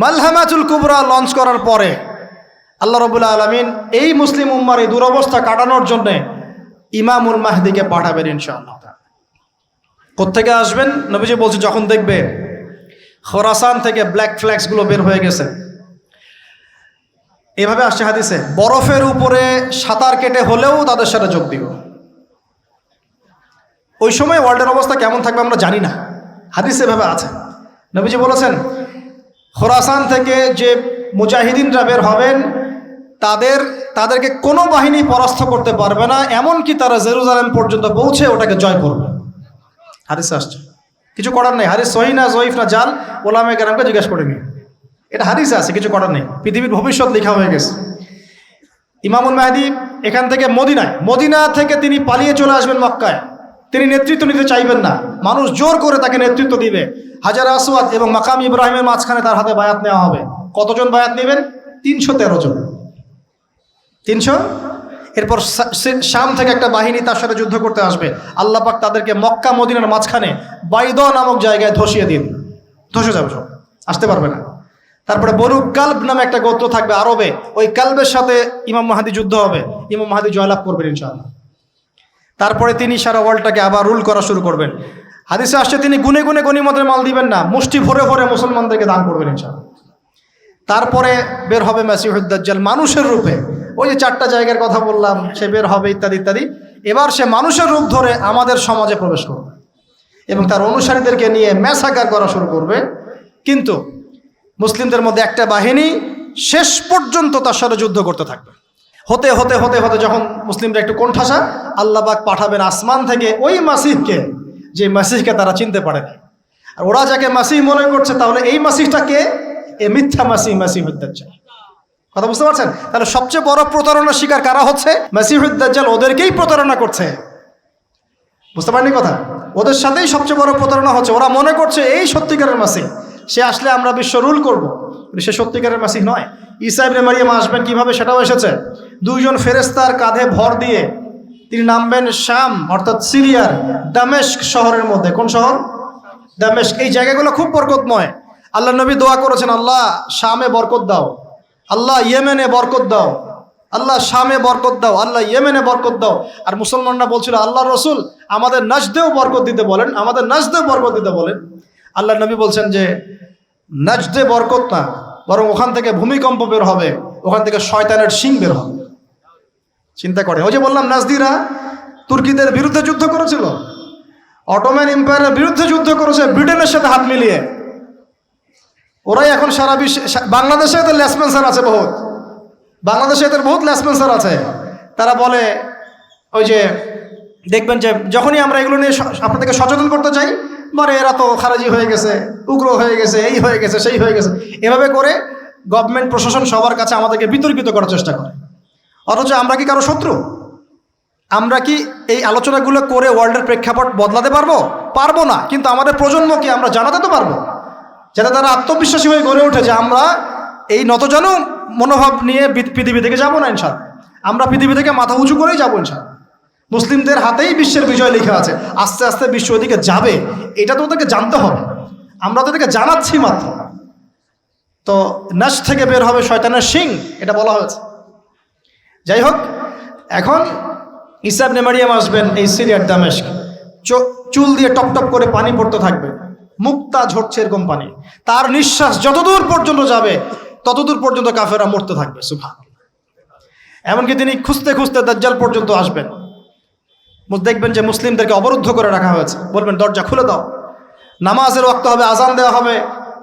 মালহামাতুল কুবরা launch করার পরে আল্লাহ রাব্বুল আলামিন এই মুসলিম উম্মার এই দুরবস্থা কাটানোর জন্য ইমামুল মাহদিকে পাঠাবেন ইনশাআল্লাহ। কোত্থেকে আসবেন? নবীজি বলছে যখন দেখবে খোরাসান থেকে ব্ল্যাক ফ্ল্যাগসগুলো বের হয়ে গেছে। এভাবে আসছে হাদিসে, বরফের উপরে সাঁতার কেটে হলেও তাদের সাথে যোগ দিব। ওই সময় ওয়ার্ল্ডের অবস্থা কেমন থাকবে আমরা জানি না, হাদিসে এভাবে আছে। নবীজি বলেছেন খোরাসান থেকে যে মুজাহিদিনরা বের হবেন তাদেরকে কোনো বাহিনী পরাস্ত করতে পারবে না, এমনকি তারা জেরুজালেম পর্যন্ত পৌঁছে ওটাকে জয় করবে। হাদিসে আসছে, কিছু করার নেই। হাদিস সহিহ না জয়ীফ না জাল, ওলামায়ে কেরামকে জিজ্ঞেস করে নিন, এটা হাদিসে আছে, কিছু করার নেই। পৃথিবীর ভবিষ্যৎ লেখা হয়ে গেছে। ইমামুল মাহদি এখান থেকে মদিনা থেকে তিনি পালিয়ে চলে আসবেন মক্কায়। তিনি নেতৃত্ব নিতে চাইবেন না, মানুষ জোর করে তাকে নেতৃত্ব দিবে। হাজার আসওয়াদ এবং মাকাম ইব্রাহিমের মাঝখানে তার হাতে বায়াত নেওয়া হবে। কতজন বায়াত নেবেন? 313 জন। 300। এরপর শাম থেকে একটা বাহিনী তার সাথে যুদ্ধ করতে আসবে। আল্লাহ পাক তাদেরকে মক্কা মদিনার মাঝখানে বাইদা নামক জায়গায় ধসিয়ে দিন, ধসে যাবে, সব আসতে পারবে না। তারপরে বনু কালব নামে একটা গোত্র থাকবে আরবে, ওই কালবের সাথে ইমাম মাহদি যুদ্ধ হবে, ইমাম মাহদি জয়লাভ করবেন ইনশাআল্লাহ। তারপরে তিনি সারা ওয়ার্ল্ডটাকে আবার রুল করা শুরু করবেন। হাদিসে আসছে তিনি গুনে গুনে গনিমতের মাল দিবেন না, মুষ্টি ভরে ভরে মুসলমানদেরকে দান করবেন ইনশাআল্লাহ। তারপরে বের হবে মাসিহুদ দাজ্জাল মানুষের রূপে, ওই যে 4টা জায়গার কথা বললাম, সে বের হবে ইত্যাদি ইত্যাদি। এবার সে মানুষের রূপ ধরে আমাদের সমাজে প্রবেশ করবে এবং তার অনুসারীদেরকে নিয়ে ম্যাসাকার করা শুরু করবে। কিন্তু মুসলিমদের মধ্যে একটা বাহিনী শেষ পর্যন্ত তার সাথে যুদ্ধ করতে থাকবে। হতে হতে হতে হতে যখন মুসলিমরা একটু কোণঠাসা, আল্লাহ পাক পাঠাবেন আসমান থেকে ওই মাসিহকে, যে মাসিহকে তারা চিনতে পারে না। আর ওরা যাকে মাসিহ মনে করছে, তাহলে এই মাসিহটা কে? এ মিথ্যা মাসিহুদ দাজ্জাল। কথা বুঝতে পারছেন? তাহলে সবচেয়ে বড় প্রতারণার শিকার কারা হচ্ছে? মাসিহুদ দাজ্জাল ওদেরকেই প্রতারণা করছে। বুঝতে পারেননি কথা? ওদের সাথেই সবচেয়ে বড় প্রতারণা হচ্ছে। ওরা মনে করছে এই সত্যিকারের মাসিহ, সে আসলে আমরা বিশ্ব রুল করব, সে সত্যিকারের মাসিহ নয়। ঈসা ইবনে মারিয়াম আসবেন কিভাবে সেটাও এসেছে। 2 জন ফেরেশতার কাঁধে ভর দিয়ে তিনি নামবেন শাম অর্থাৎ সিরিয়ার দামেস্ক শহরের মধ্যে। কোন শহর? দামেস্ক। এই জায়গাগুলো খুব বরকতময়। আল্লাহ নবী দোয়া করেছেন, আল্লাহ শামে বরকত দাও, আল্লাহ ইয়েমেনে বরকত দাও, আল্লাহ শামে বরকত দাও, আল্লাহ ইয়েমেনে বরকত দাও। আর মুসলমানরা বলছিল, আল্লাহ রসুল আমাদের নাজদেও বরকত দিতে বলেন, আমাদের নাজদেও বরকত দিতে বলেন। আল্লাহ নবী বলছেন যে নাজদে বরকত না, বরং ওখান থেকে ভূমিকম্প বের হবে, ওখান থেকে শয়তানের শিং বের হবে। চিন্তা করে, ওই যে বললাম নাজদিরা তুর্কিদের বিরুদ্ধে যুদ্ধ করেছিল, অটোম্যান এম্পায়ারের বিরুদ্ধে যুদ্ধ করেছে ব্রিটেনের সাথে হাত মিলিয়ে। ওরাই এখন সারা বিশ্বে, বাংলাদেশে এদের লেসপেন্সার আছে বহুত, বাংলাদেশে এদের বহুত লেসপেন্সার আছে। তারা বলে, ওই যে দেখবেন যে যখনই আমরা এগুলো নিয়ে আপনাদেরকে সচেতন করতে চাই, মানে এরা তো খারাজি হয়ে গেছে, উগ্র হয়ে গেছে, এই হয়ে গেছে, সেই হয়ে গেছে, এভাবে করে গভর্নমেন্ট প্রশাসন সবার কাছে আমাদেরকে বিতর্কিত করার চেষ্টা করে। অথচ আমরা কি কারো শত্রু? আমরা কি এই আলোচনাগুলো করে ওয়ার্ল্ডের প্রেক্ষাপট বদলাতে পারবো? পারবো না। কিন্তু আমাদের প্রজন্মকে আমরা জানাতে তো পারবো, যাতে তারা আত্মবিশ্বাসী হয়ে গড়ে ওঠে যে আমরা এই নতজানু মনোভাব নিয়ে পৃথিবী থেকে যাবো না ইনশাআল্লাহ। আমরা পৃথিবী থেকে মাথা উঁচু করেই যাবো ইনশাআল্লাহ। মুসলিমদের হাতেই বিশ্বের বিজয় লেখা আছে, আস্তে আস্তে বিশ্ব ওদিকে যাবে, এটা তো ওদেরকে জানতে হবে। আমরা তো ওদেরকে জানাচ্ছি মাত্র। তো নাশ থেকে বের হবে শয়তানের শিং, এটা বলা হয়েছে। যাই হোক, এখন ঈসা ইবনে মারিয়াম আসবেন এই সিরিয়ার দামেস্ক, চুল দিয়ে টপ টপ করে পানি পড়তে থাকবে, মুক্তা ঝরছে এরকম পানি। তার নিঃশ্বাস যতদূর পর্যন্ত যাবে ততদূর পর্যন্ত কাফেররা মরতে থাকবে। সুবহানাল্লাহ। এমনকি তিনি খুঁজতে খুঁজতে দাজ্জাল পর্যন্ত আসবেন। দেখবেন যে মুসলিমদেরকে অবরুদ্ধ করে রাখা হয়েছে, বলবেন দরজা খুলে দাও, নামাজের ওয়াক্ত হবে, আজান দেওয়া হবে,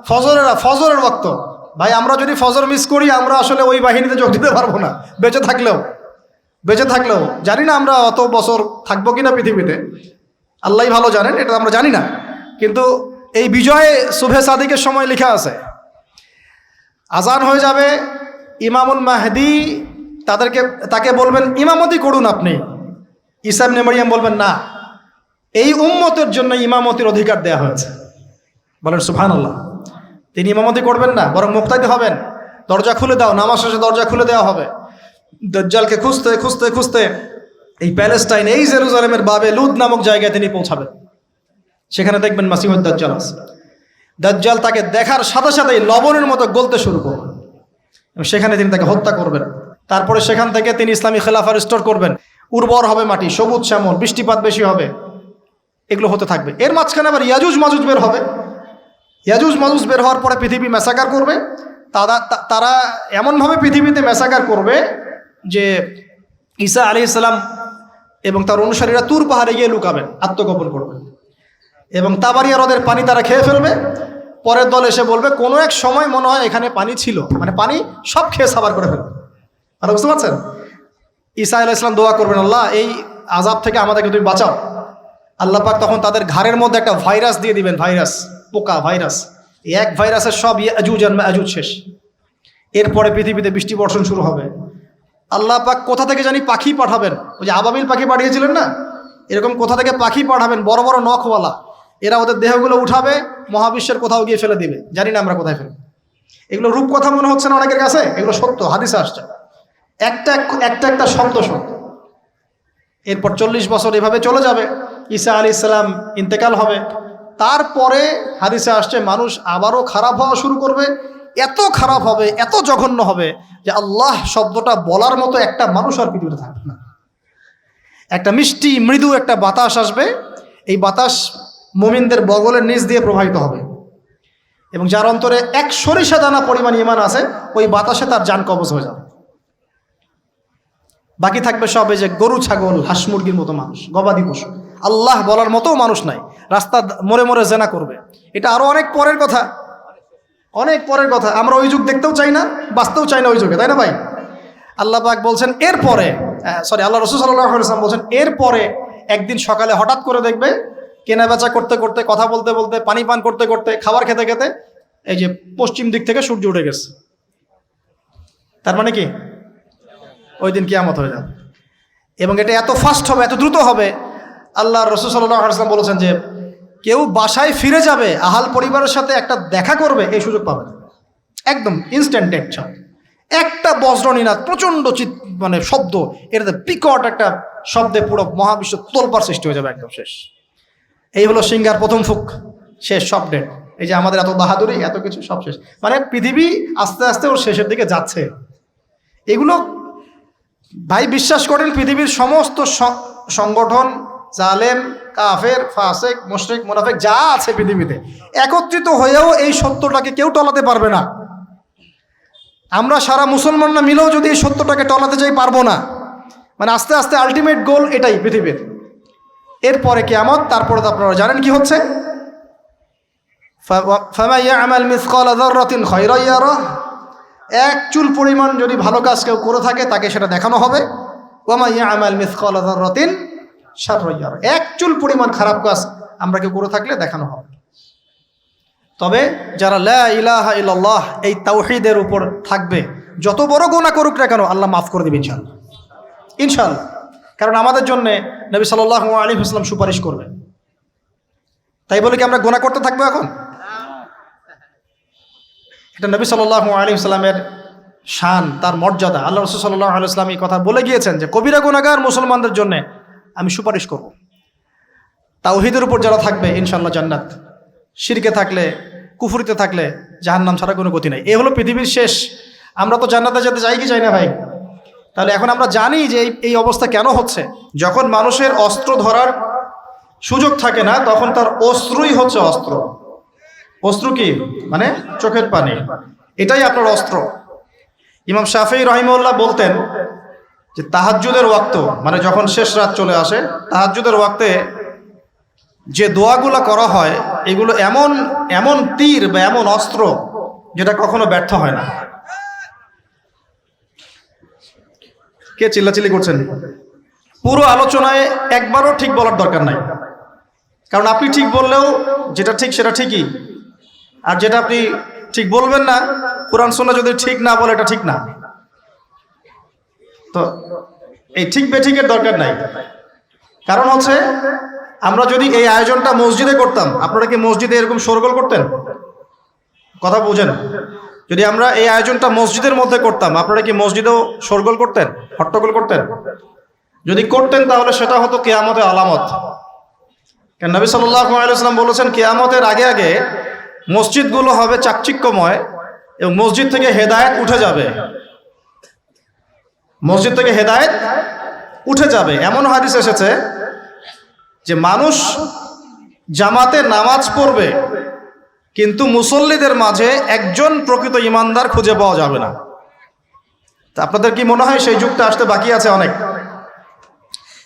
ফজরের ওয়াক্ত। ভাই আমরা যদি ফজর মিস করি, আমরা আসলে ওই বাহিনীতে যোগ দিতে পারবো না, বেঁচে থাকলেও জানি না আমরা অত বছর থাকবো কিনা পৃথিবীতে, আল্লাহই ভালো জানেন, এটা আমরা জানি না। কিন্তু এই বিজয়ে সুবহে সাদিকের সময় লেখা আছে, আজান হয়ে যাবে, ইমামুল মাহদি তাকে বলবেন ইমামতি করুন আপনি। ঈসা ইবনে মারিয়াম বলবেন না, এই উম্মতের জন্য ইমামতির অধিকার দেয়া হয়েছে। বলেন সুবহানাল্লাহ। তিনি ইমামতি করবেন না, বরং মুক্তাদি হবেন। দরজা খুলে দাও, নামাজ শেষে দরজা খুলে দেওয়া হবে। দাজ্জালকে খুঁজতে খুঁজতে খুঁজতে এই প্যালেস্টাইন, এই জেরুজালেমের বাবে লুদ নামক জায়গায় তিনি পৌঁছাবেন। সেখানে দেখবেন মাসিহুদ দাজ্জাল আছে। দাজ্জাল তাকে দেখার সাথে সাথেই লবণের মতো গলতে শুরু করবেন এবং সেখানে তিনি তাকে হত্যা করবেন। তারপরে সেখান থেকে তিনি ইসলামী খেলাফা রিস্টোর করবেন, উর্বর হবে মাটি, সবুজ শ্যামল, বৃষ্টিপাত বেশি হবে, এগুলো হতে থাকবে। এর মাঝখানে আবার ইয়াজুজ মাজুজ বের হবে। ইয়াজুজ মাজুজ বের হওয়ার পরে পৃথিবী ম্যাসাকার করবে। তারা এমনভাবে পৃথিবীতে ম্যাসাকার করবে যে ঈসা আলাইহিস সালাম এবং তার অনুসারীরা তুর পাহাড়ে গিয়ে লুকাবেন, আত্মগোপন করবেন এবং তাবারিয়া হ্রদের পানি তারা খেয়ে ফেলবে। পরের দল এসে বলবে কোনো এক সময় মনে হয় এখানে পানি ছিল, মানে পানি সব খেয়ে সাবার করে ফেলবে। আর বুঝতে পারছেন? ঈসা আলাইহিস সালাম দোয়া করবেন, আল্লাহ এই আযাব থেকে আমাদেরকে তুমি বাঁচাও। আল্লাহ পাক তখন তাদের ঘাড়ের মধ্যে একটা ভাইরাস দিয়ে দিবেন, ভাইরাস, পোকা ভাইরাস। এক ভাইরাসের সব ইয়াজুজ আর মাজুজ শেষ। এরপরে পৃথিবীতে বৃষ্টি বর্ষণ শুরু হবে। আল্লাহ পাক কোথা থেকে জানি পাখি পাঠাবেন, ওই যে আবাবিল পাখি পাঠিয়েছিলেন না, এরকম কোথা থেকে পাখি পাঠাবেন বড় বড় নখওয়ালা। এরা ওদের দেহগুলো উঠাবে, মহাবিশ্বের কোথাও গিয়ে ফেলে দিবে, জানি না আমরা কোথায় ফেলব। এগুলো রূপকথা মনে হচ্ছে না অনেকের কাছে, এগুলো সত্য, হাদিসে আসছে, একটা একটা শব্দ সত্য। এরপর 40 বছর এভাবে চলে যাবে, ঈসা আলাইহিস সালাম ইন্তেকাল হবে। তারপরে হাদিসে আসছে মানুষ আবারও খারাপ হওয়া শুরু করবে, এত খারাপ হবে, এত জঘন্য হবে যে আল্লাহ শব্দটা বলার মতো একটা মানুষ আর পৃথিবীতে থাকবে না। একটা মিষ্টি মৃদু একটা বাতাস আসবে, এই বাতাস মুমিনদের বগলের নিচ দিয়ে প্রবাহিত হবে এবং যার অন্তরে এক সরিষা দানা পরিমাণ ঈমান আছে, ওই বাতাসে তার জান কবজ হয়ে যাবে। বাকি থাকবে সব এই যে গরু ছাগল হাঁস মুরগির মতো মানুষ, গবাদি পশু। আল্লাহ বলার মতো মানুষ নাই, রাস্তা মোড়ে মোড়ে জেনা করবে। এটা আরো অনেক পরের কথা, অনেক পরের কথা। আমরা ওই যুগ দেখতেও চাই না, বাঁচতেও চাই না ওই যুগে, তাই না ভাই? আল্লাহ পাক বলছেন এরপরে, আল্লাহ রাসূল সাল্লাল্লাহু আলাইহি ওয়াসাল্লাম বলছেন এরপরে একদিন সকালে হঠাৎ করে দেখবে কেনা বেচা করতে করতে, কথা বলতে বলতে, পানি পান করতে করতে, খাবার খেতে খেতে এই যে পশ্চিম দিক থেকে সূর্য উঠে গেছে। তার মানে কি ওই দিন কিয়ামত হয়ে যাবে এবং এটা এত ফাস্ট হবে, এত দ্রুত হবে। আল্লাহ রাসূল সাল্লাল্লাহু আলাইহি ওয়াসাল্লাম বলেছেন যে কেউ বাসায় ফিরে যাবে, আহাল পরিবারের সাথে একটা দেখা করবে, এই সুযোগ পাবে না। একদম ইনস্ট্যান্ট টেনশন, একটা বজ্রনীনাদ, প্রচণ্ড মানে শব্দ, এটাতে বিকট একটা শব্দে পুরো মহাবিশ্ব তোলপাড় সৃষ্টি হয়ে যাবে, একদম শেষ। এই হলো সিঙ্গার প্রথম ফুক, শেষ, সব ডেট। এই যে আমাদের এত বাহাদুরি, এত কিছু সব শেষ, মানে পৃথিবী আস্তে আস্তে ওর শেষের দিকে যাচ্ছে। এগুলো ভাই বিশ্বাস করেন, পৃথিবীর সমস্ত সংগঠন, জালেম, কাফের, ফাসেক, মুশরিক, মুনাফিক যা আছে পৃথিবীতে, একত্রিত হয়েও এই সত্যটাকে কেউ টলাতে পারবে না। আমরা সারা মুসলমানরা মিলেও যদি এই সত্যটাকে টলাতে চাই, পারবো না। মানে আস্তে আস্তে আলটিমেট গোল এটাই পৃথিবীর। এরপরে কিয়ামত, তারপরে তো আপনারা জানেন কি হচ্ছে, ফামান ইয়া'মাল মিসকালা যাররাতিন খায়রান ইয়ারাহ, এক চুল পরিমাণ যদি ভালো কাজ কেউ করে থাকে তাকে সেটা দেখানো হবে। ওয়া মান ইয়া'মাল মিসকালা যাররাতিন শাররান ইয়ারাহ, এক চুল পরিমাণ খারাপ কাজ আমরা কেউ করে থাকলে দেখানো হবে। তবে যারা লা ইলাহা ইল্লাল্লাহ এই তাওহীদের উপর থাকবে, যত বড় গুনাহ করুক না কেন আল্লাহ মাফ করে দেবে ইনশাআল্লাহ, ইনশাআল্লাহ। কারণ আমাদের জন্য নবী সাল্লাল্লাহু আলাইহি ওয়াসাল্লাম সুপারিশ করবেন। তাই বলে কি আমরা গুনাহ করতে থাকবো এখন? এটা নবী সাল্লাল্লাহু আলাইহি ওয়াসাল্লামের শান, তার মর্যাদা। আল্লাহ রাসূল সাল্লাল্লাহু আলাইহি ওয়াসাল্লাম এই কথা বলে গিয়েছেন যে কবিরা গুনাহগার মুসলমানদের জন্য আমি সুপারিশ করব। তাওহীদের উপর যারা থাকবে ইনশাআল্লাহ জান্নাত, শিরকে থাকলে, কুফরিতে থাকলে জাহান্নাম ছাড়া কোনো গতি নাই। এই হলো পৃথিবীর শেষ। আমরা তো জান্নাতে যেতে চাই কি চাই না ভাই? তাহলে এখন আমরা জানি যে এই অবস্থা কেন হচ্ছে। যখন মানুষের অস্ত্র ধরার সুযোগ থাকে না, তখন তার অস্ত্রই হচ্ছে অস্ত্র। অস্ত্র কি? মানে চোখের পানি, এটাই আপনার অস্ত্র। ইমাম শাফিঈ রাহিমাহুল্লাহ বলতেন যে তাহাজ্জুদের ওয়াক্ত, মানে যখন শেষ রাত চলে আসে, তাহাজ্জুদের ওয়াক্তে যে দোয়াগুলো করা হয় এগুলো এমন এমন তীর বা এমন অস্ত্র যেটা কখনো ব্যর্থ হয় না। কে চিল্লাচিল্লি করছেন? পুরো আলোচনায় একবারও ঠিক বলার দরকার নাই, কারণ আপনি ঠিক বললেও যেটা ঠিক সেটা ঠিকই, আর যেটা আপনি ঠিক বলবেন না, কোরআন সুন্নাহ যদি ঠিক না বলে এটা ঠিক না। তো এই ঠিক বেঠিকের দরকার নাই। কারণ হচ্ছে আমরা যদি এই আয়োজনটা মসজিদে করতাম, আপনারা কি মসজিদে এরকম শোরগোল করতেন? কথা বুঝেন, যদি আমরা এই আয়োজনটা মসজিদের মধ্যে করতাম, আপনারা কি মসজিদেও শোরগোল করতেন, হট্টগোল করতেন? যদি করতেন তাহলে সেটা হতো কিয়ামতের আলামত। কারণ নবী সাল্লাল্লাহু আলাইহি ওয়াসাল্লাম বলেছেন কিয়ামতের আগে আগে মসজিদগুলো হবে চাকচিক্যময় এবং মসজিদ থেকে হেদায়েত উঠে যাবে, মসজিদ থেকে হেদায়েত উঠে যাবে। এমন হাদিস এসেছে যে মানুষ জামাতে নামাজ পড়বে কিন্তু মুসল্লিদের মাঝে একজন প্রকৃত ইমানদার খুঁজে পাওয়া যাবে না। তা আপনাদের কি মনে হয় সেই যুগটা আসতে বাকি আছে অনেক?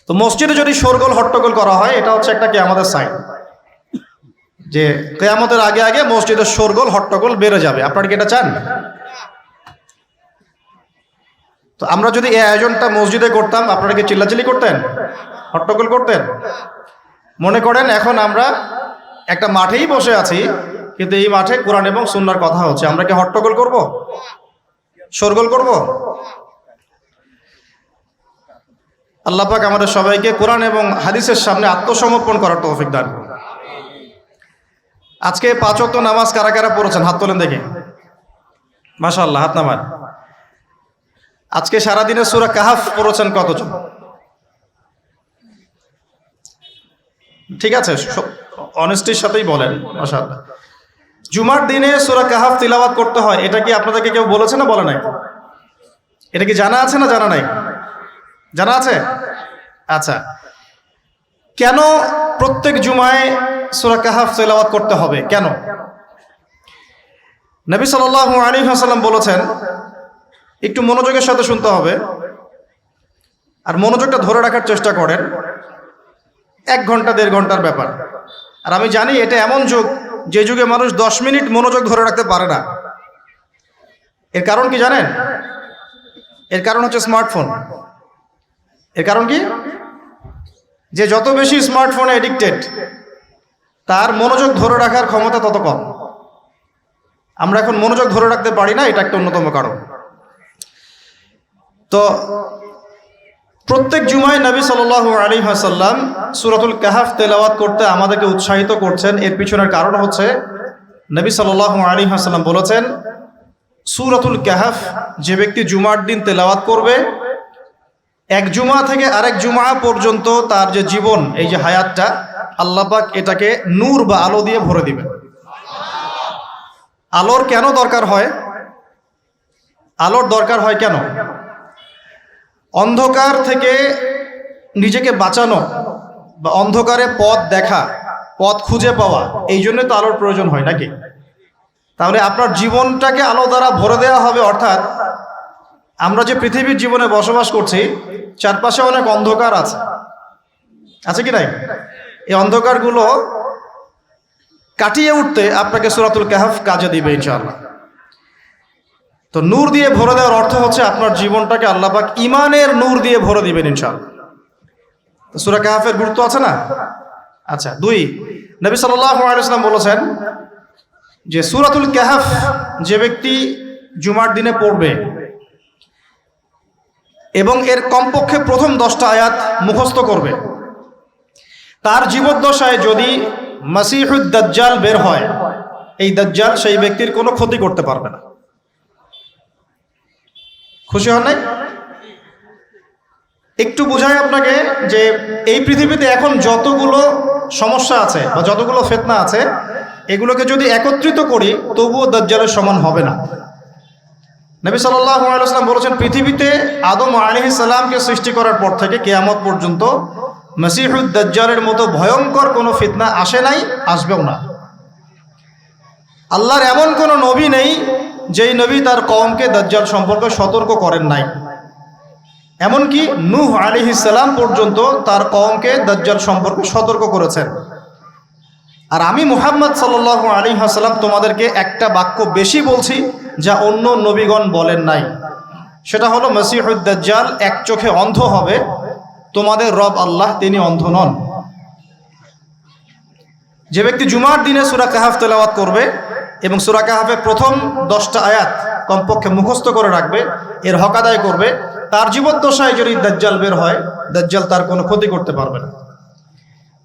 তো মসজিদে যদি শোরগোল হট্টগোল করা হয়, এটা হচ্ছে একটা কিয়ামতের সাইন, যে কিয়ামতের আগে আগে মসজিদের শোরগোল হট্টগোল বেড়ে যাবে। আপনারা কি এটা চান? তো আমরা যদি এই আয়োজনটা মসজিদে করতাম, আপনারা কি চিল্লাচিল্লি করতেন, হট্টগোল করতেন? মনে করেন এখন আমরা একটা মাঠেই বসে আছি, কিন্তু এই মাঠে কোরআন এবং সুন্নাহর কথা হচ্ছে, আমরা কি হট্টগোল করব, শোরগোল করব? আল্লাহ পাক আমাদের সবাইকে কোরআন এবং হাদিসের সামনে আত্মসমর্পণ করার তৌফিক দান করুন। আজকে 5 ওয়াক্ত নামাজ কারা কারা পড়েছেন? হাত তোলেন দেখি। মাশাআল্লাহ, হাত নামান। আজকে সারাদিনে সূরা কাহাফ পড়েছেন কতজন? ঠিক আছে, অনেস্টির সাথেই বলেন। মাশাআল্লাহ। জুমার দিনে সূরা কাহাফ তিলাওয়াত করতে হয়, এটা কি আপনাদেরকে কেউ বলেছে না বলে নাই? এটা কি জানা আছে না জানা নাই? জানা আছে? আচ্ছা, কেন প্রত্যেক জুমায় সূরা কাহাফ তিলাওয়াত করতে হবে? কেন? নবী সাল্লাল্লাহু আলাইহি ওয়াসাল্লাম বলেছেন, একটু মনোযোগের সাথে শুনতে হবে আর মনোযোগটা ধরে রাখার চেষ্টা করেন। 1 ঘন্টা 1.5 ঘন্টার ব্যাপার। আর আমি জানি এটা এমন যুগ যে যুগে মানুষ 10 মিনিট মনোযোগ ধরে রাখতে পারে না। এর কারণ কি জানেন? এর কারণ হচ্ছে স্মার্টফোন। এর কারণ কি? যে যত বেশি স্মার্টফোনে এডিক্টেড, তার মনোযোগ ধরে রাখার ক্ষমতা তত কম। আমরা এখন মনোযোগ ধরে রাখতে পারি না, এটা একটা অন্যতম কারণ। তো প্রত্যেক জুমায় নবী সাল্লাল্লাহু আলাইহি ওয়াসাল্লাম সূরাতুল কাহাফ তেলাওয়াত করতে আমাদেরকে উৎসাহিত করছেন। এর পিছনের কারণ হচ্ছে নবী সাল্লাল্লাহু আলাইহি ওয়াসাল্লাম বলেছেন, সূরাতুল কাহাফ যে ব্যক্তি জুমার দিন তেলাওয়াত করবে, এক জুমা থেকে আরেক জুমা পর্যন্ত তার যে জীবন, এই যে হায়াতটা, আল্লাহ পাক এটাকে নূর বা আলো দিয়ে ভরে দিবেন। আলোর কেন দরকার হয়? আলোর দরকার হয় কেন? অন্ধকার থেকে নিজেকে বাঁচানো বা অন্ধকারে পথ দেখা, পথ খুঁজে পাওয়া, এই জন্য তো আলোর প্রয়োজন হয় নাকি? তাহলে আপনার জীবনটাকে আলো দ্বারা ভরে দেওয়া হবে। অর্থাৎ আমরা যে পৃথিবীর জীবনে বসবাস করছি, চারপাশে অনেক অন্ধকার আছে, আছে কি নাই? এই অন্ধকারগুলো কাটিয়ে উঠতে আপনাকে সূরাতুল কাহাফ কাজে দিবে ইনশাআল্লাহ। তো নূর দিয়ে ভরে দেওয়ার অর্থ হচ্ছে আপনার জীবনটাকে আল্লাহ পাক ঈমানের নূর দিয়ে ভরে দিবেন ইনশাআল্লাহ। তো সূরা কাহাফের গুরুত্ব আছে না? আচ্ছা, 2, নবী সাল্লাল্লাহু আলাইহি ওয়াসাল্লাম বলেছেন যে সূরাতুল কাহাফ যে ব্যক্তি জুমার দিনে পড়বে এবং এর কমপক্ষে প্রথম 10টা আয়াত মুখস্থ করবে, তার জীবদ্দশায় যদি মাসিহুদ দাজ্জাল বের হয়, এই দাজ্জাল সেই ব্যক্তির কোনো ক্ষতি করতে পারবে না। খুশি হন নাই? একটু বোঝাই আপনাকে যে এই পৃথিবীতে এখন যতগুলো সমস্যা আছে বা যতগুলো ফিতনা আছে, এগুলোকে যদি একত্রিত করি তবুও দাজ্জালের সমান হবে না। নবী সাল্লাল্লাহু আলাইহি ওয়াসাল্লাম বলেছেন, পৃথিবীতে আদম আলাইহিস সালামকে সৃষ্টি করার পর থেকে কিয়ামত পর্যন্ত মাসিহুদ দাজ্জালের মতো ভয়ঙ্কর কোনো ফিতনা আসে নাই, আসবেও না। আল্লাহর এমন কোনো নবী নেই যেই নবী তার কওমকে দাজ্জাল সম্পর্কে সতর্ক করেন নাই। এমনকি নূহ আলাইহিস সালাম পর্যন্ত তার কওমকে দাজ্জাল সম্পর্কে সতর্ক করেছেন। আর আমি মুহাম্মদ সাল্লাল্লাহু আলাইহি ওয়াসাল্লাম তোমাদেরকে একটা বাক্য বেশি বলছি যা অন্য নবীগণ বলেন নাই, সেটা হলো মাসিহুদ দাজ্জাল এক চোখে অন্ধ হবে, তোমাদের রব আল্লাহ তিনি অন্ধ নন। যে ব্যক্তি জুমার দিনে সূরা কাহাফ তেলাওয়াত করবে এবং সূরা কাহাফের প্রথম 10টা আয়াত কমপক্ষে মুখস্থ করে রাখবে, এর হক আদায় করবে, তার জীবদ্দশায় যদি দাজ্জাল বের হয়, দাজ্জাল তার কোনো ক্ষতি করতে পারবে না।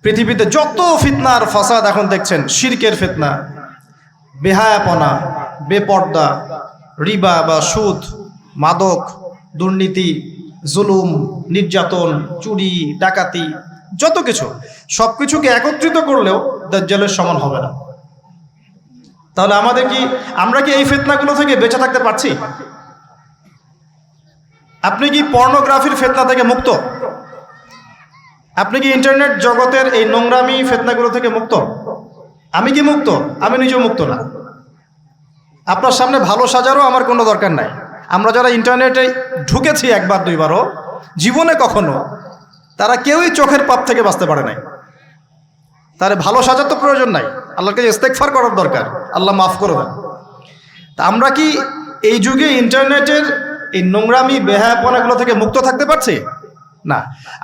পৃথিবীতে যত ফিতনার ফাসাদ এখন দেখছেন, শিরকের ফিতনা, বেহায়াপনা, বেপর্দা, রিবা বা সুদ, মাদক, দুর্নীতি, জুলুম, নির্যাতন, চুরি, ডাকাতি, যত কিছু, সব কিছুকে একত্রিত করলেও দাজ্জালের সমান হবে না। তাহলে আমরা কি এই ফিতনাগুলো থেকে বেঁচে থাকতে পারছি? আপনি কি পর্নোগ্রাফির ফিতনা থেকে মুক্ত? আপনি কি ইন্টারনেট জগতের এই নোংরামি ফিতনাগুলো থেকে মুক্ত? আমি কি মুক্ত? আমি নিজেও মুক্ত না। আপনার সামনে ভালো সাজারও আমার কোনো দরকার নাই। আমরা যারা ইন্টারনেটে ঢুকেছি একবার দুইবারও জীবনে কখনো, তারা কেউই চোখের পাপ থেকে বাঁচতে পারে নাই। তাহলে ভালো সাজার তো প্রয়োজন নাই, আল্লাহকে ইস্তেগফার করার দরকার, আল্লাহ মাফ করে দেন। তা আমরা কি এই যুগে ইন্টারনেটের এই নোংরামি বেহায়াপনাগুলো থেকে মুক্ত থাকতে পারছি? না।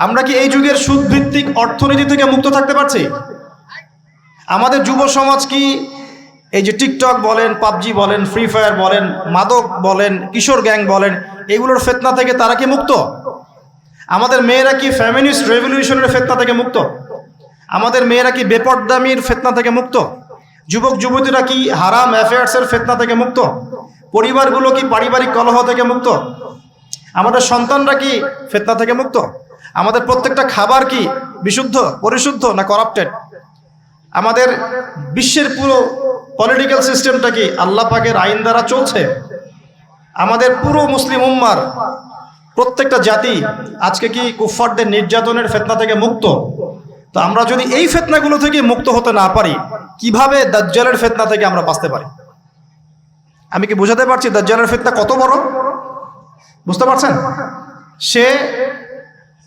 আমরা কি এই যুগের সুদভিত্তিক অর্থনীতি থেকে মুক্ত থাকতে পারছি? আমাদের যুব সমাজ কি এই যে টিকটক বলেন, পাবজি বলেন, ফ্রি ফায়ার বলেন, মাদক বলেন, কিশোর গ্যাং বলেন, এগুলোর ফিতনা থেকে তারা কি মুক্ত? আমাদের মেয়েরা কি ফেমিনিস্ট রেভলিউশনের ফিতনা থেকে মুক্ত? আমাদের মেয়েরা কি বেপরদামির ফিতনা থেকে মুক্ত? যুবক যুবতীরা কি হারাম অ্যাফেয়ার্সের ফিতনা থেকে মুক্ত? পরিবারগুলো কি পারিবারিক কলহ থেকে মুক্ত? আমাদের সন্তানরা কি ফিতনা থেকে মুক্ত? আমাদের প্রত্যেকটা খাবার কি বিশুদ্ধ, পরিশুদ্ধ না করাপ্টেড? আমাদের বিশ্বের পুরো পলিটিক্যাল সিস্টেমটা কি আল্লাহ পাকের আইন দ্বারা চলছে? আমাদের পুরো মুসলিম উম্মার প্রত্যেকটা জাতি আজকে কি কুফফারদের নির্যাতনের ফিতনা থেকে মুক্ত? তো আমরা যদি এই ফিতনাগুলো থেকে মুক্ত হতে না পারি, কিভাবে দাজ্জালের ফিতনা থেকে আমরা বাঁচতে পারি? আমি কি বোঝাতে পারছি দাজ্জালের ফিতনা কত বড়? বুঝতে পারছেন? সে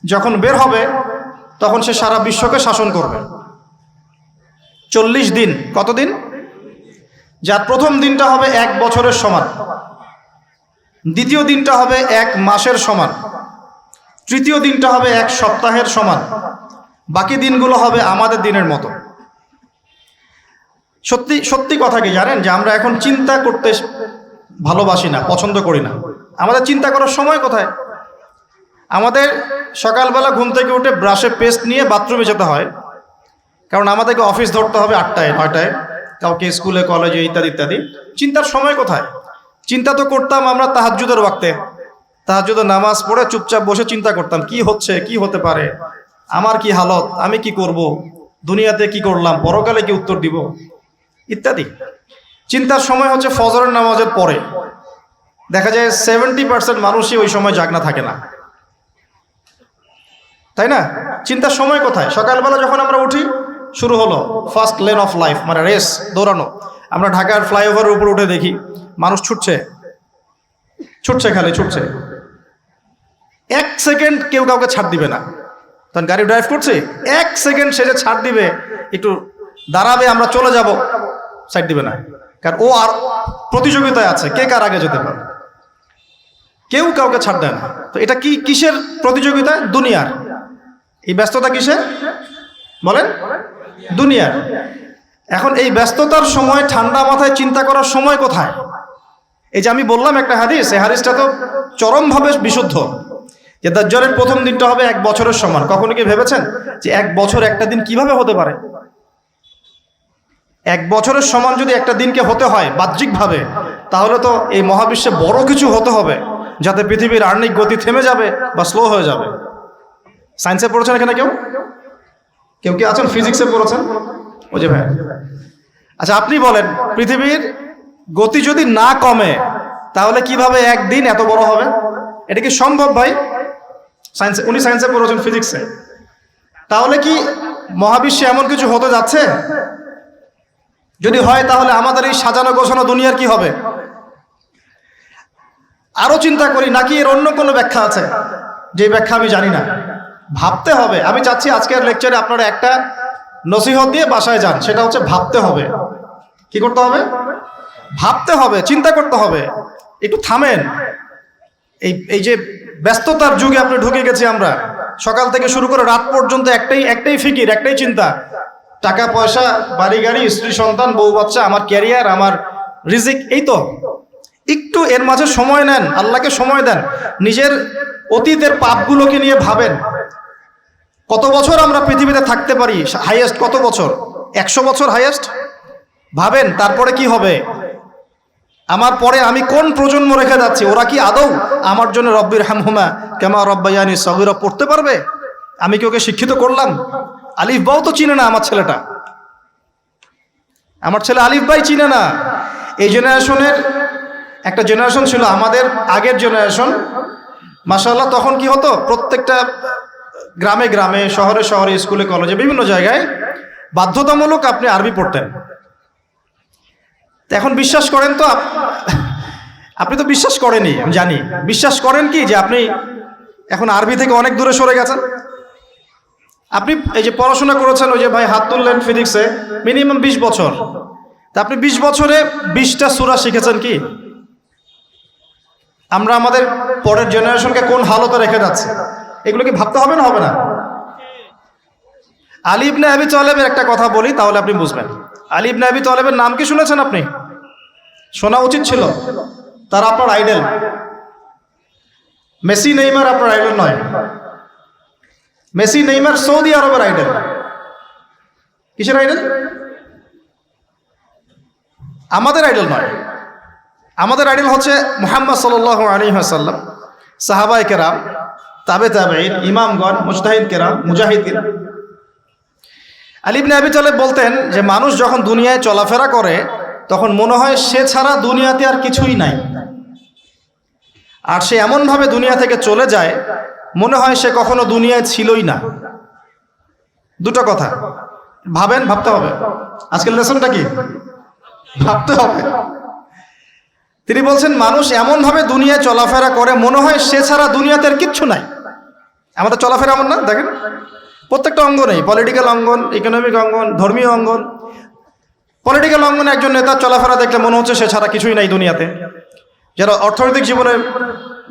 যখন বের হবে তখন সে সারা বিশ্বকে শাসন করবে 40 দিন। কতদিন? যার প্রথম দিনটা হবে 1 বছরের সমান, দ্বিতীয় দিনটা হবে 1 মাসের সমান, তৃতীয় দিনটা হবে 1 সপ্তাহের সমান, বাকি দিনগুলো হবে আমাদের দিনের মতো। সত্যি সত্যি কথা কি জানেন যে আমরা এখন চিন্তা করতে ভালোবাসি না, পছন্দ করি না। আমাদের চিন্তা করার সময় কোথায়? আমাদের সকালবেলা ঘুম থেকে উঠে ব্রাশে পেস্ট নিয়ে বাথরুমে যেতে হয়, কারণ আমাদেরকে অফিস ধরতে হবে 8টায় 9টায়, কাউকে স্কুলে কলেজে ইত্যাদি ইত্যাদি। চিন্তার সময় কোথায়? চিন্তা তো করতাম আমরা তাহাজ্জুদের ওয়াক্তে, তাহাজ্জুদের নামাজ পড়ে চুপচাপ বসে চিন্তা করতাম কি হচ্ছে, কি হতে পারে, আমার কি হালত, আমি কি করব, দুনিয়াতে কি করলাম, পরকালে কি উত্তর দিব ইত্যাদি। চিন্তার সময় হচ্ছে ফজরের নামাজের পরে। দেখা যায় 70% মানুষই ওই সময় জাগনা থাকে না, তাই না? চিন্তার সময় কোথায়? সকালবেলা যখন আমরা উঠি শুরু হলো ফার্স্ট লেন অফ লাইফ, মানে রেস, দৌড়ানো। আমরা ঢাকার ফ্লাইওভারের উপর উঠে দেখি মানুষ ছুটছে, খালি ছুটছে। 1 সেকেন্ড কেউ কাউকে ছাড় দিবে না। তখন গাড়ি ড্রাইভ করছে, 1 সেকেন্ড সে যে ছাড় দিবে, একটু দাঁড়াবে, আমরা চলে যাব, সাইড দিবে না, কারণ ও আর প্রতিযোগিতায় আছে কে কার আগে যেতে পারে। কেউ কাউকে ছাড় দেয় না। তো এটা কি কিসের প্রতিযোগিতা? দুনিয়ার। এই ব্যস্ততা কিসের বলেন? দুনিয়ার। এখন এই ব্যস্ততার সময় ঠান্ডা মাথায় চিন্তা করার সময় কোথায়? এই যে আমি বললাম একটা হাদিস, এই হাদিসটা তো চরমভাবে বিশুদ্ধ, যে দাজ্জালের প্রথম দিনটা হবে 1 বছরের সমান। কখনো কি ভেবেছেন যে 1 বছর একটা দিন কিভাবে হতে পারে? 1 বছরের সমান যদি একটা দিনকে হতে হয় বাহ্যিকভাবে, তাহলে তো এই মহাবিশ্বে বড় কিছু হতে হবে, যাতে পৃথিবীর আর্নিক গতি থেমে যাবে বা স্লো হয়ে যাবে। সায়েন্সে পড়েছেন এখানে কেউ? কেউ কি আছেন ফিজিক্সে পড়েছেন? ও যে ভাই, আচ্ছা আপনি বলেন, পৃথিবীর গতি যদি না কমে তাহলে কিভাবে একদিন এত বড় হবে? এটা কি সম্ভব ভাই? সায়েন্সে, উনি সায়েন্সে পড়েছেন, ফিজিক্সে। তাহলে কি মহাবিশ্বে এমন কিছু হতে যাচ্ছে? যদি হয় তাহলে আমাদের এই সাজানো গোছানো দুনিয়ার কি হবে? আরো চিন্তা করি নাকি এর অন্য কোনো ব্যাখ্যা আছে, যে ব্যাখ্যা আমি জানি না? ভাবতে হবে। আমি চাচ্ছি আজকের লেকচারে আপনারা একটা নসিহত দিয়ে বাসায় যান, সেটা হচ্ছে ভাবতে হবে। কি করতে হবে? ভাবতে হবে, চিন্তা করতে হবে। একটু থামেন। এই যে ব্যস্ততার যুগে আপনি ঢুকে গেছি আমরা, সকাল থেকে শুরু করে রাত পর্যন্ত একটাই ফিকির, একটাই চিন্তা, টাকা পয়সা, বাড়ি গাড়ি, স্ত্রী সন্তান, বউ বাচ্চা, আমার ক্যারিয়ার, আমার রিজিক, এই তো। একটু এর মাঝে সময় নেন, আল্লাহকে সময় দেন, নিজের অতীতের পাপগুলোকে নিয়ে ভাবেন। কত বছর আমরা পৃথিবীতে থাকতে পারি? হাইয়েস্ট কত বছর? 100 বছর হাইয়েস্ট। ভাবেন তারপরে কি হবে? আমার পরে আমি কোন প্রজন্ম রেখে যাচ্ছি? ওরা কি আদৌ আমার জন্য রব্বির হামহুমা কামা রব্বায়ানি সগীরা পড়তে পারবে? আমি কি ওকে শিক্ষিত করলাম? আলিফ বাও তো চিনে না আমার ছেলেটা, আমার ছেলে আলিফ বাই চিনে না। এই জেনারেশনের একটা জেনারেশন ছিল আমাদের আগের জেনারেশন, মাশাআল্লাহ। তখন কি হতো, প্রত্যেকটা গ্রামে গ্রামে, শহরে শহরে, স্কুলে কলেজে, বিভিন্ন জায়গায় বাধ্যতামূলক আপনি আরবি পড়তেন। এখন বিশ্বাস করেন তো, আপনি তো বিশ্বাস করেনই, আমি জানি। বিশ্বাস করেন কি যে আপনি এখন আরবি থেকে অনেক দূরে সরে গেছেন? আপনি এই যে পড়াশোনা করেছেন, ওই যে ভাই হাত তুললেন ফিজিক্সে, মিনিমাম 20 বছর, তা আপনি 20 বছরে 20টা সূরা শিখেছেন কি? আমরা আমাদের পরের জেনারেশনকে কোন হালতে রেখে যাচ্ছি, এগুলো কি ভাবতে হবে না, হবে না? আলী ইবনে আবি তালেবের একটা কথা বলি, তাহলে আপনি বুঝবেন। আলী ইবনে আবি তালেবের নাম কি শুনেছেন আপনি? শোনা উচিত ছিল। তারা আপনার আইডল। মেসি নেইমার আপনার আইডল নয়। মেসি নেইমার সৌদি আরবের আইডল। কিসের আইডল? আমাদের আইডল নয়। আমাদের আইডল হচ্ছে মুহাম্মদ সাল্লাল্লাহু আলাইহি ওয়াসাল্লাম, সাহাবায়ে কেরাম, তাবে তাবেঈন, ইমামগণ, মুজতাহিদ কেরাম, মুজাহিদিন। আলী ইবনে আবি তালেব বলতেন যে মানুষ যখন দুনিয়ায় চলাফেরা করে তখন মনে হয় সে ছাড়া দুনিয়াতে আর কিছুই নাই, আর সে এমনভাবে দুনিয়া থেকে চলে যায় মনে হয় সে কখনো দুনিয়ায় ছিলই না। দুটো কথা ভাবেন, ভাবতে হবে। আজকের লেসনটা কি? ভাবতে হবে। তিনি বলছেন মানুষ এমনভাবে দুনিয়ায় চলাফেরা করে মনে হয় সে ছাড়া দুনিয়াতে আর কিচ্ছু নাই। আমাদের চলাফেরা এমন না? দেখেন প্রত্যেকটা অঙ্গনেই, পলিটিক্যাল অঙ্গন, ইকোনমিক অঙ্গন, ধর্মীয় অঙ্গন। পলিটিক্যাল অঙ্গনে একজন নেতার চলাফেরা দেখলে মনে হচ্ছে সে ছাড়া কিছুই নাই দুনিয়াতে। যারা অর্থনৈতিক জীবনে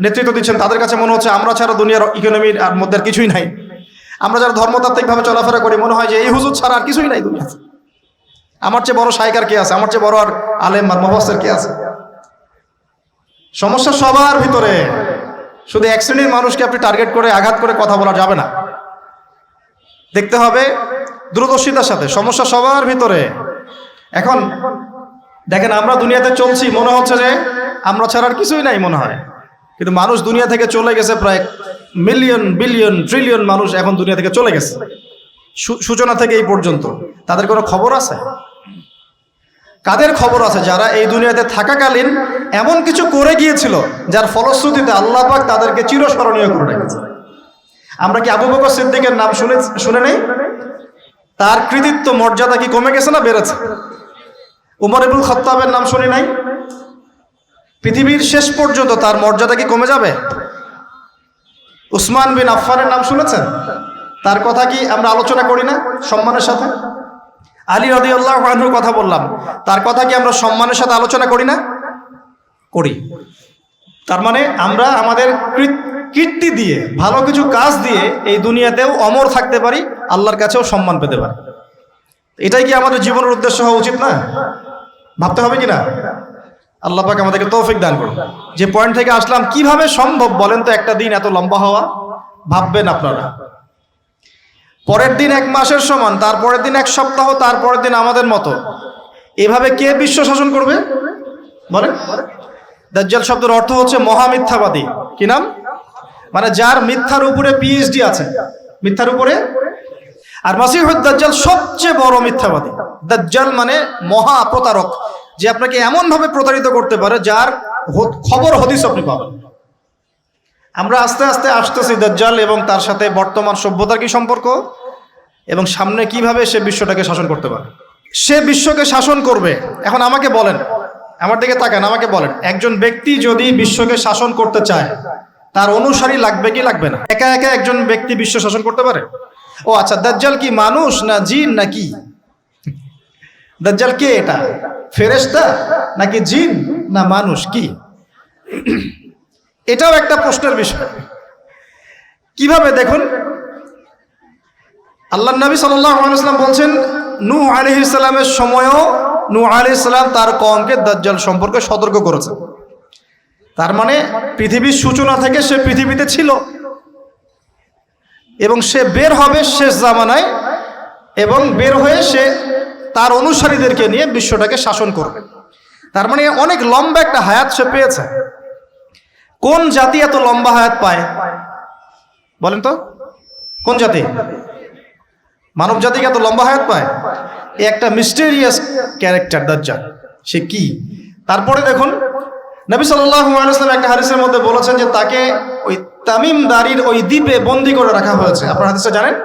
নেতৃত্ব দিচ্ছেন তাদের কাছে মনে হচ্ছে আমরা ছাড়া দুনিয়ার ইকোনমির আর মধ্যে আর কিছুই নাই। আমরা যারা ধর্মতাত্ত্বিকভাবে চলাফেরা করি মনে হয় যে এই হুজুর ছাড়া আর কিছুই নাই দুনিয়াতে। আমার চেয়ে বড় শায়েখ আর কে আছে, আমার চেয়ে বড় আর আলেম আর মুফাসসির কে আছে। সমস্যা সবার ভিতরে, শুধু এক শ্রেণীর মানুষকে আপনি টার্গেট করে আঘাত করে কথা বলা যাবে না। দেখতে হবে দূরদর্শিতার সাথে, সমস্যা সবার ভিতরে। এখন দেখেন আমরা দুনিয়াতে চলছি, মনে হচ্ছে যে আমরা ছাড়া আর কিছুই নাই মনে হয়, কিন্তু মানুষ দুনিয়া থেকে চলে গেছে। প্রায় মিলিয়ন, বিলিয়ন, ট্রিলিয়ন মানুষ এখন দুনিয়া থেকে চলে গেছে সূচনা থেকে এই পর্যন্ত। তাদের কোনো খবর আছে? কাদের খবর আছে? যারা এই দুনিয়াতে থাকাকালীন এমন কিছু করে গিয়েছিল যার ফলশ্রুতিতে আল্লাহ পাক তাদেরকে চিরস্মরণীয় করে রেখেছে। আমরা কি আবু বকর সিদ্দিকের নাম শুনে নেই? তার কৃতিত্ব মর্যাদা কি কমে গেছে না বেড়েছে? উমর ইবনুল খাত্তাবের নাম শুনি নাই? পৃথিবীর শেষ পর্যন্ত তার মর্যাদা কি কমে যাবে? উসমান বিন আফফানের নাম শুনেছেন? তার কথা কি আমরা আলোচনা করি না সম্মানের সাথে? আলী রাদিয়াল্লাহু আনহুর কথা বললাম, তার কথা কি আমরা সম্মানের সাথে আলোচনা করি না? করি। তার মানে আমরা আমাদের কীর্তি দিয়ে, ভালো কিছু কাজ দিয়ে এই দুনিয়াতেও অমর থাকতে পারি, আল্লাহর কাছেও সম্মান পেতে পারি। এটাই কি আমাদের জীবনের উদ্দেশ্য হওয়া উচিত না? ভাবতে হবে কি না? আল্লাহ পাক আমাদেরকে তৌফিক দান করুন। যে পয়েন্ট থেকে আসলাম, কিভাবে সম্ভব বলেন তো একটা দিন এত লম্বা হওয়া? ভাববেন আপনারা, পরের দিন 1 মাসের সমান, তারপরের দিন 1 সপ্তাহ, তারপরের দিন আমাদের মতো। এভাবে কে বিশ্ব শাসন করবে বলেন? দাজ্জাল শব্দের অর্থ হচ্ছে মহামিথ্যাবাদী। কি নাম? মানে যার মিথ্যার উপরে পিএইচডি আছে, মিথ্যার উপরে। আর মাসিহুদ দাজ্জাল সবচেয়ে বড় মিথ্যাবাদী। দাজ্জাল মানে মহা প্রতারক, যে আপনাকে এমন ভাবে প্রতারিত করতে পারে যার খবর হদিস আপনি পাবেন। আমরা আস্তে আস্তে আসতেছি দাজ্জাল এবং তার সাথে বর্তমান সভ্যতার কি সম্পর্ক, এবং সামনে কিভাবে সে বিশ্বটাকে শাসন করতে পারে। সে বিশ্বকে শাসন করবে। এখন আমাকে বলেন, আমার দিকে তাকান, আমাকে বলেন, একজন ব্যক্তি যদি বিশ্বকে শাসন করতে চায় তার অনুসারী লাগবে কি লাগবে না? একা একা একজন ব্যক্তি বিশ্ব শাসন করতে পারে? ও আচ্ছা, দাজ্জাল কি মানুষ না জিন নাকি? দাজ্জাল কে? এটা ফেরেশতা নাকি জিন না মানুষ? কি? এটাও একটা প্রশ্নের বিষয়। কিভাবে? দেখুন, আল্লাহর নবী সাল্লাল্লাহু আলাইহি ওয়াসাল্লাম বলছেন, নূহ আলাইহিস সালামের সময়ও নূহ আলাইহিস সালাম তার কওমকে দাজ্জাল সম্পর্কে সতর্ক করেছেন। তার মানে পৃথিবীর সূচনা থেকে সে পৃথিবীতে ছিল এবং সে বের হবে শেষ জামানায়, এবং বের হয়ে সে তার অনুসারীদেরকে নিয়ে বিশ্বটাকে শাসন করবে। তার মানে অনেক লম্বা একটা হায়াত সে পেয়েছে। কোন জাতি এত লম্বা হায়াত পায় বলেন তো? কোন জাতি? মানব জাতি এত লম্বা হায়াত পায়? এই একটা মিস্টেরিয়াস ক্যারেক্টার দাজ্জাল। সে কি? তারপরে দেখুন নবী সাল্লাল্লাহু আলাইহি ওয়াসাল্লাম একটা হাদিসের মধ্যে বলেছেন যে তাকে ওই তামিম দারির ওই দ্বীপে বন্দী করে রাখা হয়েছে। আপনারা হাদিসটা জানেন,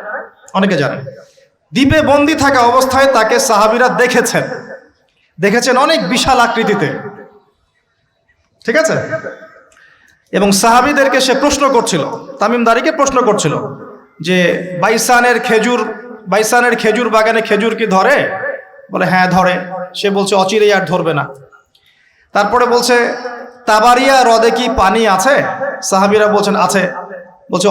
অনেকে জানেন। দ্বীপে বন্দী থাকা অবস্থায় তাকে সাহাবীরা দেখেছেন অনেক বিশাল আকৃতিতে, ঠিক আছে। এবং সাহাবীদেরকে সে প্রশ্ন করছিল, তামিম দারিকে প্রশ্ন করছিল যে বাইসানের খেজুর বাগানে খেজুর কি ধরে? বলে হ্যাঁ ধরে। সে বলছে অচিরেই আর ধরবে না। তারপরে বলছে তাবারিয়া হ্রদে কি পানি আছে? সাহাবীরা বলছেন আছে। বলছে